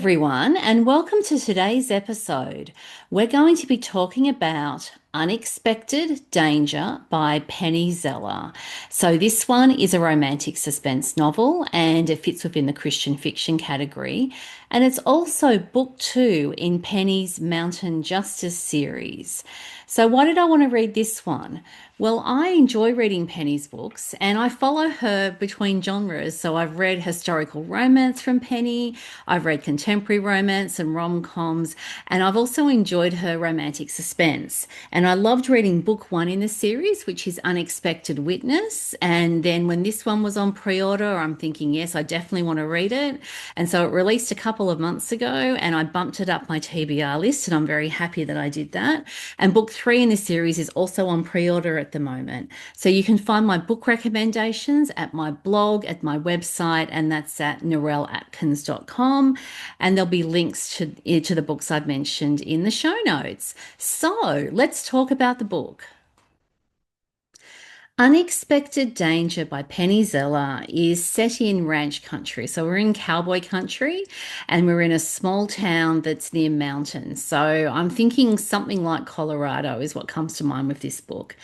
everyone, and welcome to today's episode. We're going to be talking about Unexpected Danger by Penny Zeller. So, this one is a romantic suspense novel and it fits within the Christian fiction category. And it's also book two in Penny's Mountain Justice series. So, why did I want to read this one? Well, I enjoy reading Penny's books and I follow her between genres. So I've read historical romance from Penny, I've read contemporary romance and rom-coms, and I've also enjoyed her romantic suspense. And I loved reading book one in the series, which is Unexpected Witness. And then when this one was on pre-order, I'm thinking, yes, I definitely want to read it. And so it released a couple of months ago and I bumped it up my TBR list, and I'm very happy that I did that. And book three in the series is also on pre-order at the moment. So you can find my book recommendations at my blog, at my website, and that's at narelleatkins.com. And there'll be links to the books I've mentioned in the show notes. So let's talk about the book. Unexpected Danger by Penny Zeller is set in ranch country. So we're in cowboy country and we're in a small town that's near mountains. So I'm thinking something like Colorado is what comes to mind with this book.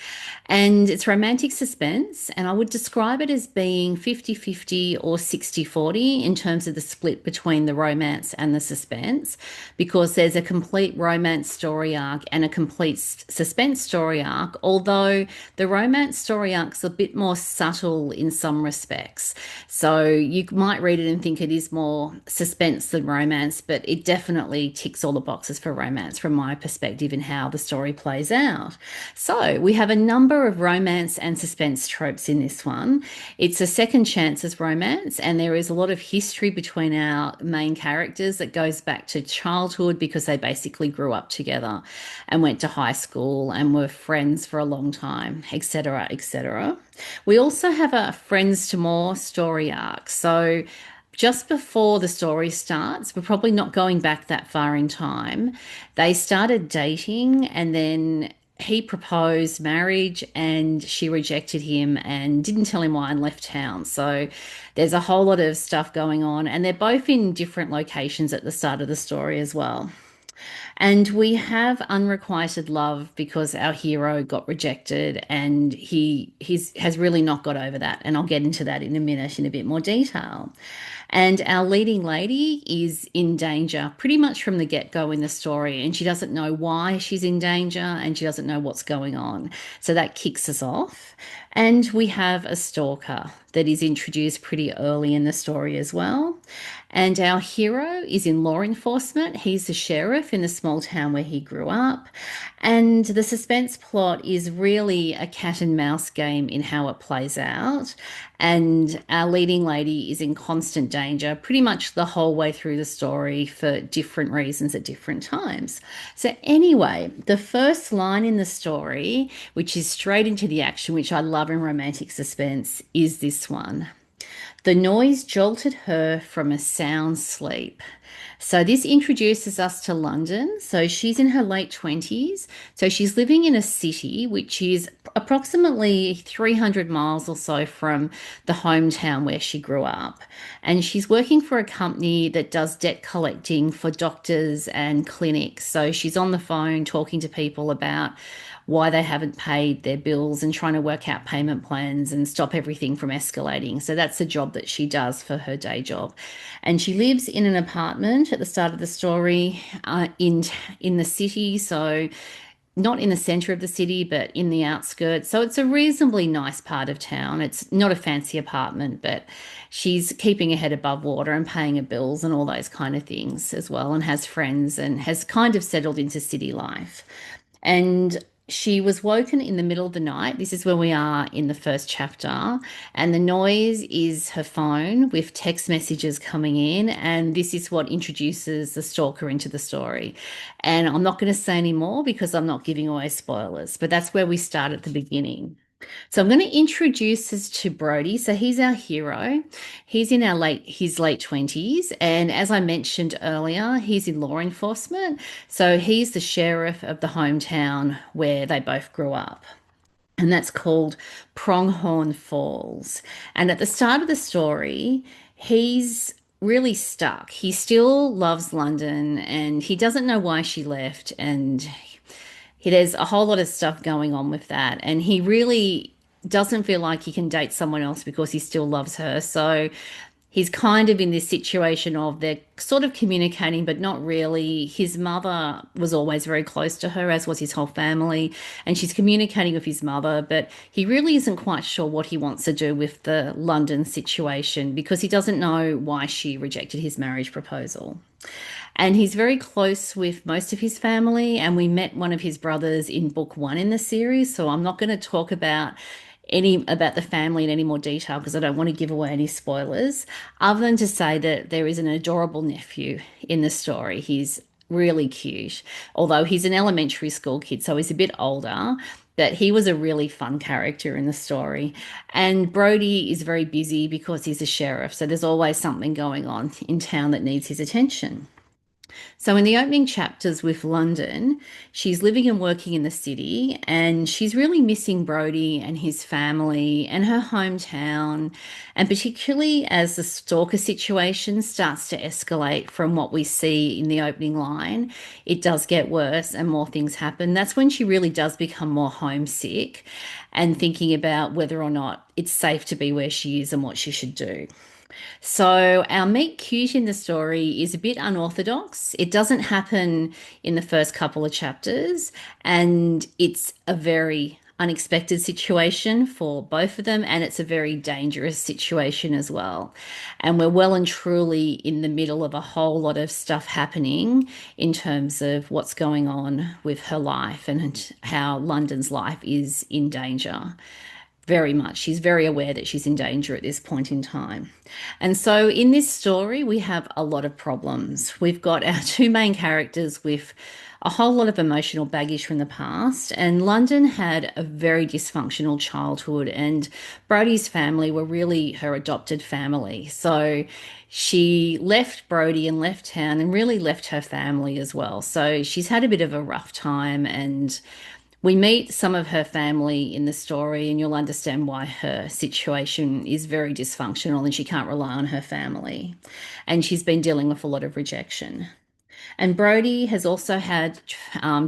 And it's romantic suspense, and I would describe it as being 50-50 or 60-40 in terms of the split between the romance and the suspense, because there's a complete romance story arc and a complete suspense story arc, although the romance story arc's a bit more subtle in some respects. So you might read it and think it is more suspense than romance, but it definitely ticks all the boxes for romance from my perspective in how the story plays out. So we have a number of romance and suspense tropes in this one. It's a second chances romance, and there is a lot of history between our main characters that goes back to childhood because they basically grew up together and went to high school and were friends for a long time, etc., etc. We also have a friends to more story arc. So just before the story starts, we're probably not going back that far in time. They started dating, and then he proposed marriage and she rejected him and didn't tell him why and left town. So there's a whole lot of stuff going on, and they're both in different locations at the start of the story as well. And we have unrequited love because our hero got rejected and has really not got over that. And I'll get into that in a minute in a bit more detail. And our leading lady is in danger pretty much from the get-go in the story, and she doesn't know why she's in danger and she doesn't know what's going on. So that kicks us off. And we have a stalker that is introduced pretty early in the story as well. And our hero is in law enforcement. He's the sheriff in the small town where he grew up. And the suspense plot is really a cat and mouse game in how it plays out. And our leading lady is in constant danger pretty much the whole way through the story for different reasons at different times. So, anyway, the first line in the story, which is straight into the action, which I love in romantic suspense, is this one. The noise jolted her from a sound sleep. So this introduces us to London. So she's in her late 20s. So she's living in a city which is approximately 300 miles or so from the hometown where she grew up. And she's working for a company that does debt collecting for doctors and clinics. So she's on the phone talking to people about why they haven't paid their bills and trying to work out payment plans and stop everything from escalating. So that's the job that she does for her day job. And she lives in an apartment at the start of the story in the city. So not in the center of the city, but in the outskirts. So it's a reasonably nice part of town. It's not a fancy apartment, but she's keeping her head above water and paying her bills and all those kind of things as well, and has friends and has kind of settled into city life. And she was woken in the middle of the night. This is where we are in the first chapter. And the noise is her phone with text messages coming in. And this is what introduces the stalker into the story. And I'm not going to say any more because I'm not giving away spoilers, but that's where we start at the beginning. So I'm going to introduce us to Brody. So he's our hero. He's in his late 20s. And as I mentioned earlier, he's in law enforcement. So he's the sheriff of the hometown where they both grew up. And that's called Pronghorn Falls. And at the start of the story, he's really stuck. He still loves London and he doesn't know why she left. And there's a whole lot of stuff going on with that. And he really doesn't feel like he can date someone else because he still loves her. So he's kind of in this situation of they're sort of communicating, but not really. His mother was always very close to her, as was his whole family, and she's communicating with his mother, but he really isn't quite sure what he wants to do with the London situation because he doesn't know why she rejected his marriage proposal. And he's very close with most of his family. And we met one of his brothers in book one in the series. So I'm not going to talk about the family in any more detail because I don't want to give away any spoilers, other than to say that there is an adorable nephew in the story. He's really cute, although he's an elementary school kid, so he's a bit older. But he was a really fun character in the story. And Brody is very busy because he's a sheriff. So there's always something going on in town that needs his attention. So, in the opening chapters with London, she's living and working in the city and she's really missing Brody and his family and her hometown. And particularly as the stalker situation starts to escalate from what we see in the opening line, it does get worse and more things happen. That's when she really does become more homesick and thinking about whether or not it's safe to be where she is and what she should do. So, our meet cute in the story is a bit unorthodox. It doesn't happen in the first couple of chapters, and it's a very unexpected situation for both of them, and it's a very dangerous situation as well. And we're well and truly in the middle of a whole lot of stuff happening in terms of what's going on with her life and how London's life is in danger very much. She's very aware that she's in danger at this point in time. And so in this story, we have a lot of problems. We've got our two main characters with a whole lot of emotional baggage from the past. And London had a very dysfunctional childhood, and Brody's family were really her adopted family. So she left Brody and left town and really left her family as well. So she's had a bit of a rough time, and we meet some of her family in the story, and you'll understand why her situation is very dysfunctional and she can't rely on her family. And she's been dealing with a lot of rejection. And Brody has also had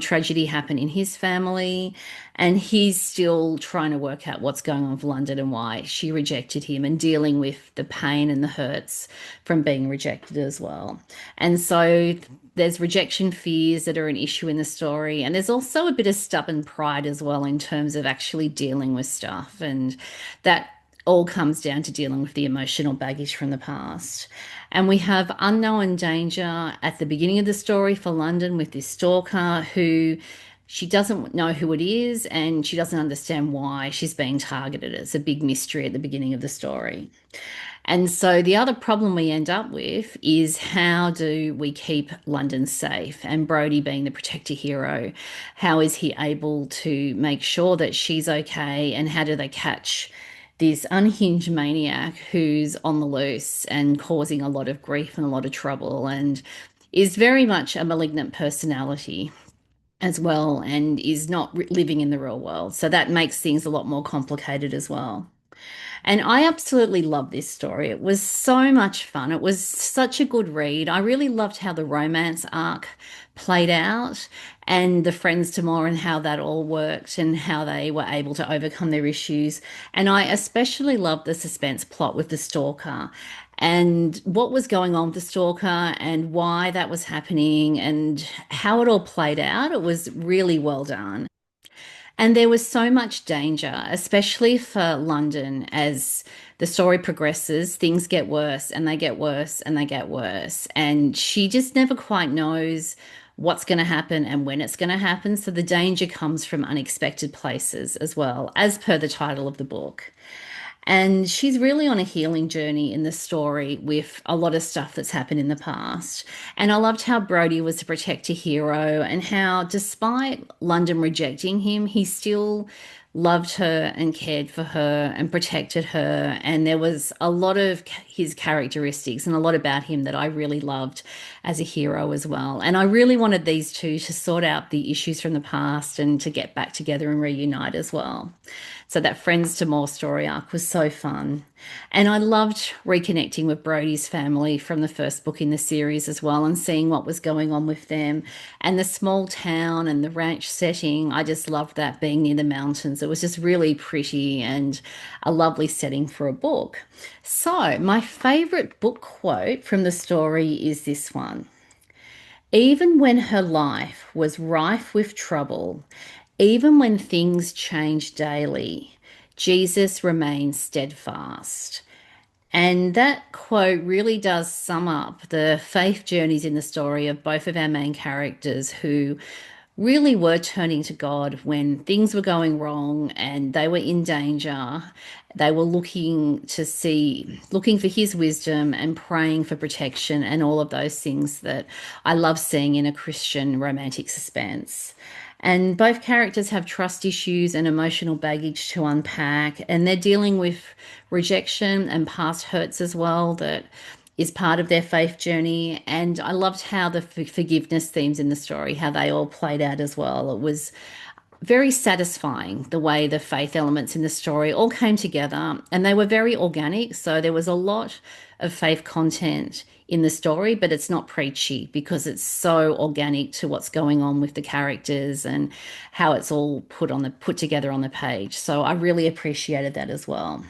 tragedy happen in his family, and he's still trying to work out what's going on with London and why she rejected him and dealing with the pain and the hurts from being rejected as well. And so there's rejection fears that are an issue in the story, and there's also a bit of stubborn pride as well in terms of actually dealing with stuff, and that all comes down to dealing with the emotional baggage from the past. And we have unknown danger at the beginning of the story for London with this stalker who she doesn't know who it is and she doesn't understand why she's being targeted. It's a big mystery at the beginning of the story. And so the other problem we end up with is how do we keep London safe? And Brody being the protector hero, how is he able to make sure that she's okay? And how do they catch this unhinged maniac who's on the loose and causing a lot of grief and a lot of trouble and is very much a malignant personality as well and is not living in the real world. So that makes things a lot more complicated as well. And I absolutely love this story. It was so much fun. It was such a good read. I really loved how the romance arc played out and the friends to more and how that all worked and how they were able to overcome their issues. And I especially loved the suspense plot with the stalker and what was going on with the stalker and why that was happening and how it all played out. It was really well done. And there was so much danger, especially for London, as the story progresses, things get worse and they get worse and they get worse. And she just never quite knows what's going to happen and when it's going to happen. So the danger comes from unexpected places as well, as per the title of the book. And she's really on a healing journey in the story with a lot of stuff that's happened in the past. And I loved how Brody was the protector hero and how, despite London rejecting him, he still loved her and cared for her and protected her. And there was a lot of his characteristics and a lot about him that I really loved as a hero as well. And I really wanted these two to sort out the issues from the past and to get back together and reunite as well. So that Friends to More story arc was so fun. And I loved reconnecting with Brody's family from the first book in the series as well and seeing what was going on with them and the small town and the ranch setting. I just loved that being near the mountains. It was just really pretty and a lovely setting for a book. So, my favorite book quote from the story is this one. Even when her life was rife with trouble, even when things changed daily, Jesus remained steadfast. And that quote really does sum up the faith journeys in the story of both of our main characters who really were turning to God when things were going wrong and they were in danger. They were looking for his wisdom and praying for protection and all of those things that I love seeing in a Christian romantic suspense. And both characters have trust issues and emotional baggage to unpack, and they're dealing with rejection and past hurts as well that is part of their faith journey. And I loved how the forgiveness themes in the story, how they all played out as well. It was very satisfying the way the faith elements in the story all came together and they were very organic. So there was a lot of faith content in the story, but it's not preachy because it's so organic to what's going on with the characters and how it's all put together on the page. So I really appreciated that as well.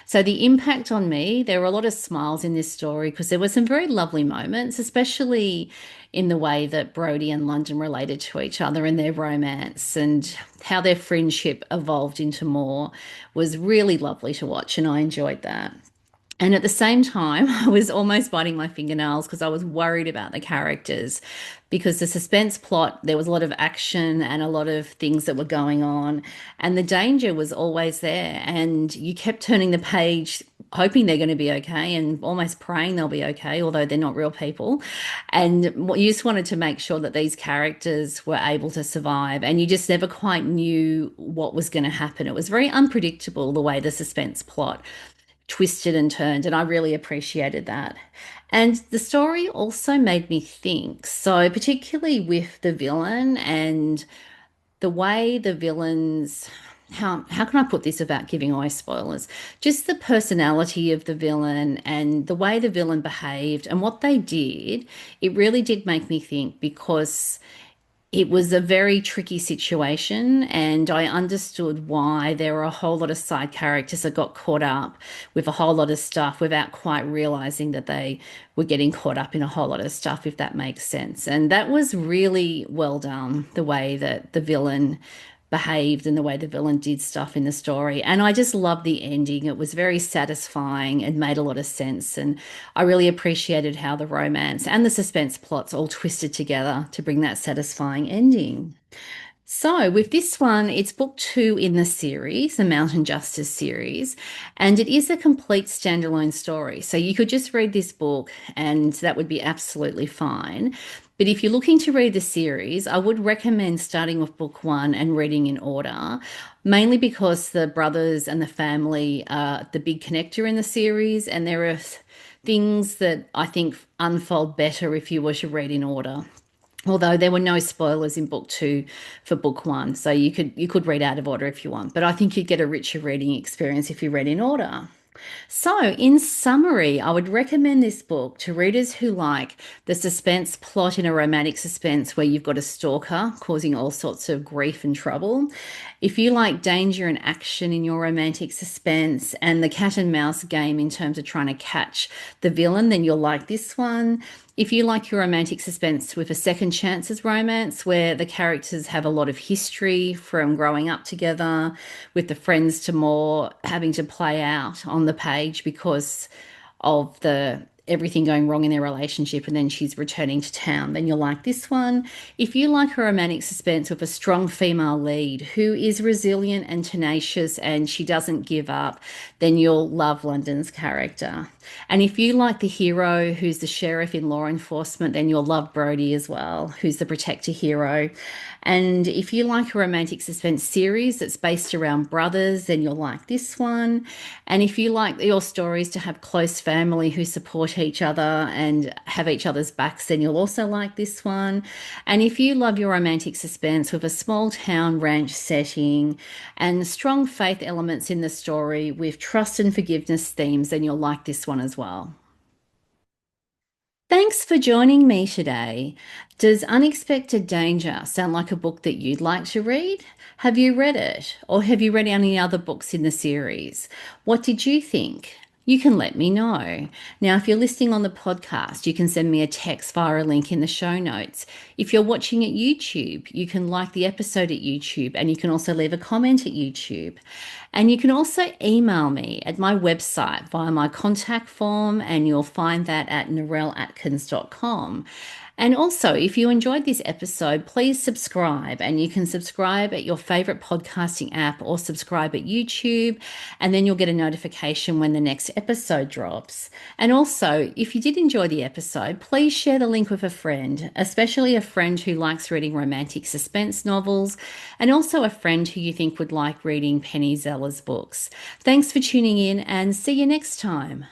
So the impact on me, there were a lot of smiles in this story because there were some very lovely moments, especially in the way that Brody and London related to each other and their romance and how their friendship evolved into more was really lovely to watch, and I enjoyed that. And at the same time, I was almost biting my fingernails because I was worried about the characters because the suspense plot, there was a lot of action and a lot of things that were going on, and the danger was always there. And you kept turning the page, hoping they're going to be okay and almost praying they'll be okay, although they're not real people. And you just wanted to make sure that these characters were able to survive, and you just never quite knew what was going to happen. It was very unpredictable the way the suspense plot twisted and turned, and I really appreciated that. And the story also made me think, so particularly with the villain and the way the villains, how can I put this without giving away spoilers? Just the personality of the villain and the way the villain behaved and what they did, it really did make me think because it was a very tricky situation, and I understood why there were a whole lot of side characters that got caught up with a whole lot of stuff without quite realizing that they were getting caught up in a whole lot of stuff, if that makes sense. And that was really well done, the way that the villain behaved and the way the villain did stuff in the story. And I just loved the ending. It was very satisfying and made a lot of sense. And I really appreciated how the romance and the suspense plots all twisted together to bring that satisfying ending. So, with this one, it's book two in the series, the Mountain Justice series, and it is a complete standalone story. So, you could just read this book and that would be absolutely fine. But if you're looking to read the series, I would recommend starting with book one and reading in order, mainly because the brothers and the family are the big connector in the series, and there are things that I think unfold better if you were to read in order. Although there were no spoilers in book two for book one, so you could read out of order if you want, but I think you'd get a richer reading experience if you read in order. So, in summary, I would recommend this book to readers who like the suspense plot in a romantic suspense where you've got a stalker causing all sorts of grief and trouble. If you like danger and action in your romantic suspense and the cat and mouse game in terms of trying to catch the villain, then you'll like this one. If you like your romantic suspense with a second chances romance where the characters have a lot of history from growing up together, with the friends to more having to play out on the page because of the everything going wrong in their relationship and then she's returning to town, then you'll like this one. If you like a romantic suspense with a strong female lead who is resilient and tenacious and she doesn't give up, then you'll love London's character. And if you like the hero who's the sheriff in law enforcement, then you'll love Brody as well, who's the protector hero. And if you like a romantic suspense series that's based around brothers, then you'll like this one. And if you like your stories to have close family who support each other and have each other's backs, then you'll also like this one. And if you love your romantic suspense with a small town ranch setting and strong faith elements in the story with trust and forgiveness themes, then you'll like this one as well. Thanks for joining me today. Does Unexpected Danger sound like a book that you'd like to read? Have you read it? Or have you read any other books in the series? What did you think? You can let me know. Now, if you're listening on the podcast, you can send me a text via a link in the show notes. If you're watching at YouTube, you can like the episode at YouTube and you can also leave a comment at YouTube. And you can also email me at my website via my contact form, and you'll find that at narelleatkins.com. And also, if you enjoyed this episode, please subscribe. And you can subscribe at your favorite podcasting app or subscribe at YouTube, and then you'll get a notification when the next episode drops. And also, if you did enjoy the episode, please share the link with a friend, especially a friend who likes reading romantic suspense novels, and also a friend who you think would like reading Penny Zeller's books. Thanks for tuning in, and see you next time.